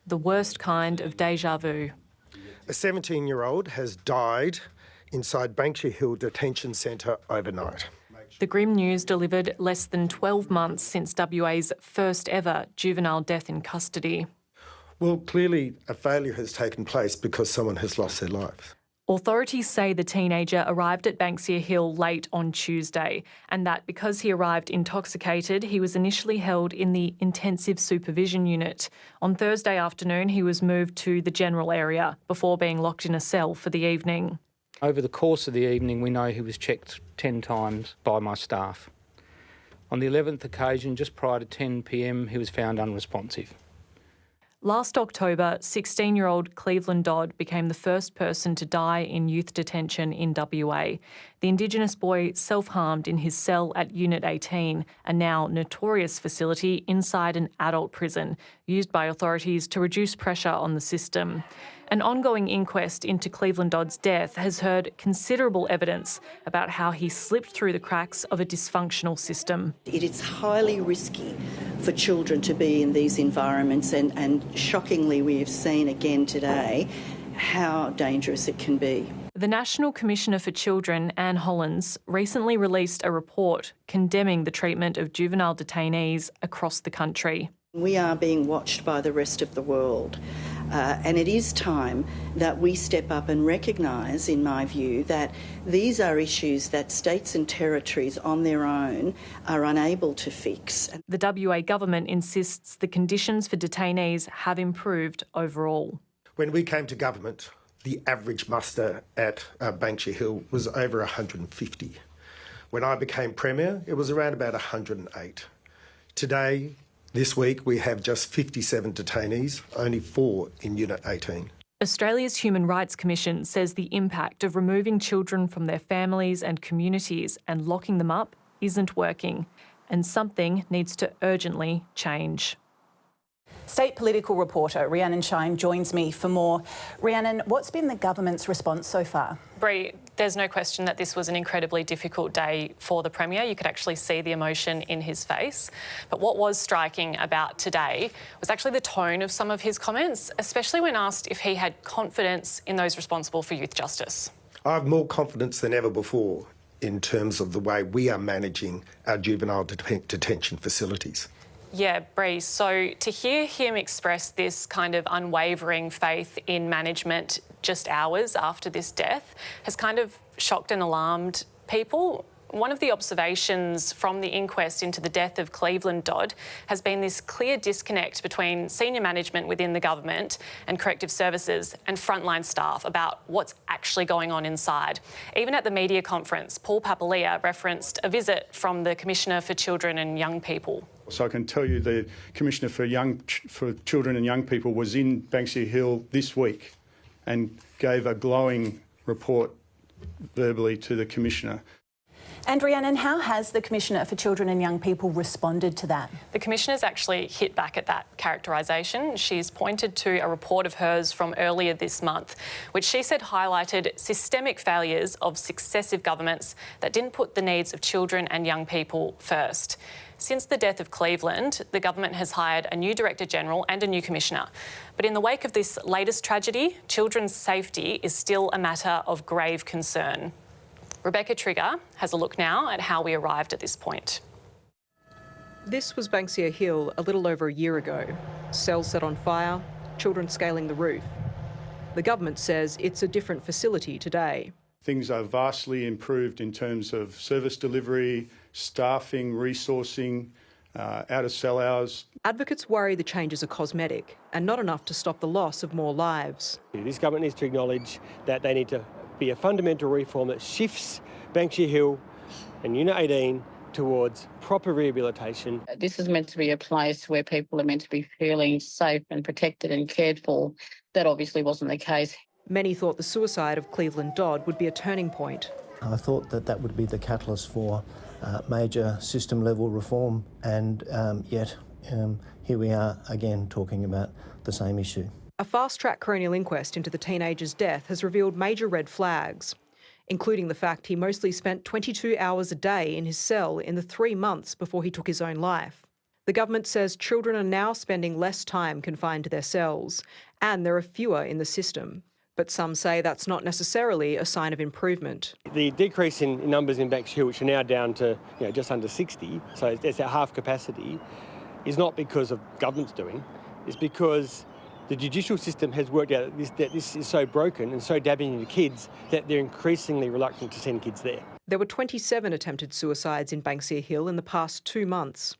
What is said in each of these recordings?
the worst kind of deja vu. A 17-year-old has died inside Banksia Hill Detention Centre overnight. The grim news delivered less than 12 months since WA's first ever juvenile death in custody. Well, clearly a failure has taken place because someone has lost their life. Authorities say the teenager arrived at Banksia Hill late on Tuesday, and that because he arrived intoxicated, he was initially held in the intensive supervision unit. On Thursday afternoon, he was moved to the general area before being locked in a cell for the evening. Over the course of the evening, we know he was checked 10 times by my staff. On the 11th occasion, just prior to 10 p.m, he was found unresponsive. Last October, 16-year-old Cleveland Dodd became the first person to die in youth detention in WA. The Indigenous boy self-harmed in his cell at Unit 18, a now notorious facility inside an adult prison, used by authorities to reduce pressure on the system. An ongoing inquest into Cleveland Dodd's death has heard considerable evidence about how he slipped through the cracks of a dysfunctional system. It is highly risky for children to be in these environments, and shockingly we have seen again today how dangerous it can be. The National Commissioner for Children, Anne Hollands, recently released a report condemning the treatment of juvenile detainees across the country. We are being watched by the rest of the world. And it is time that we step up and recognise, in my view, that these are issues that states and territories on their own are unable to fix. The WA government insists the conditions for detainees have improved overall. When we came to government, the average muster at Banksia Hill was over 150. When I became Premier, it was around about 108. Today, this week, we have just 57 detainees, only 4 in Unit 18. Australia's Human Rights Commission says the impact of removing children from their families and communities and locking them up isn't working, and something needs to urgently change. State political reporter Rhiannon Shine joins me for more. Rhiannon, what's been the government's response so far? Bree, there's no question that this was an incredibly difficult day for the Premier. You could actually see the emotion in his face. But what was striking about today was actually the tone of some of his comments, especially when asked if he had confidence in those responsible for youth justice. I have more confidence than ever before in terms of the way we are managing our juvenile detention facilities. Yeah, Bree, so to hear him express this kind of unwavering faith in management just hours after this death has kind of shocked and alarmed people. One of the observations from the inquest into the death of Cleveland Dodd has been this clear disconnect between senior management within the government and corrective services and frontline staff about what's actually going on inside. Even at the media conference, Paul Papalia referenced a visit from the Commissioner for Children and Young People. So I can tell you the Commissioner for Children and Young People was in Banksia Hill this week and gave a glowing report verbally to the Commissioner. And Rhiannon, how has the Commissioner for Children and Young People responded to that? The Commissioner's actually hit back at that characterisation. She's pointed to a report of hers from earlier this month, which she said highlighted systemic failures of successive governments that didn't put the needs of children and young people first. Since the death of Cleveland, the government has hired a new Director General and a new Commissioner. But in the wake of this latest tragedy, children's safety is still a matter of grave concern. Rebecca Trigger has a look now at how we arrived at this point. This was Banksia Hill a little over a year ago. Cells set on fire, children scaling the roof. The government says it's a different facility today. Things are vastly improved in terms of service delivery, staffing, resourcing, out-of-cell hours. Advocates worry the changes are cosmetic and not enough to stop the loss of more lives. This government needs to acknowledge that they need to be a fundamental reform that shifts Banksia Hill and Unit 18 towards proper rehabilitation. This is meant to be a place where people are meant to be feeling safe and protected and cared for. That obviously wasn't the case. Many thought the suicide of Cleveland Dodd would be a turning point. I thought that would be the catalyst for major system-level reform, and yet here we are again talking about the same issue. A fast-track coronial inquest into the teenager's death has revealed major red flags, including the fact he mostly spent 22 hours a day in his cell in the 3 months before he took his own life. The government says children are now spending less time confined to their cells, and there are fewer in the system. But some say that's not necessarily a sign of improvement. The decrease in numbers in Banksia Hill, which are now down to just under 60, so it's at half capacity, is not because of government's doing. It's because the judicial system has worked out that this is so broken and so damaging to kids that they're increasingly reluctant to send kids there. There were 27 attempted suicides in Banksia Hill in the past 2 months.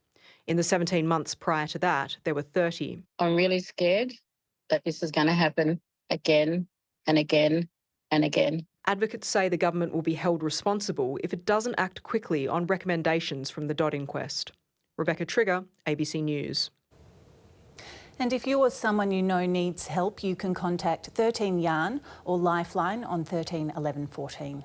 In the 17 months prior to that, there were 30. I'm really scared that this is going to happen again and again and again. Advocates say the government will be held responsible if it doesn't act quickly on recommendations from the Dodd inquest. Rebecca Trigger, ABC News. And if you or someone you know needs help, you can contact 13 Yarn or Lifeline on 13 11 14.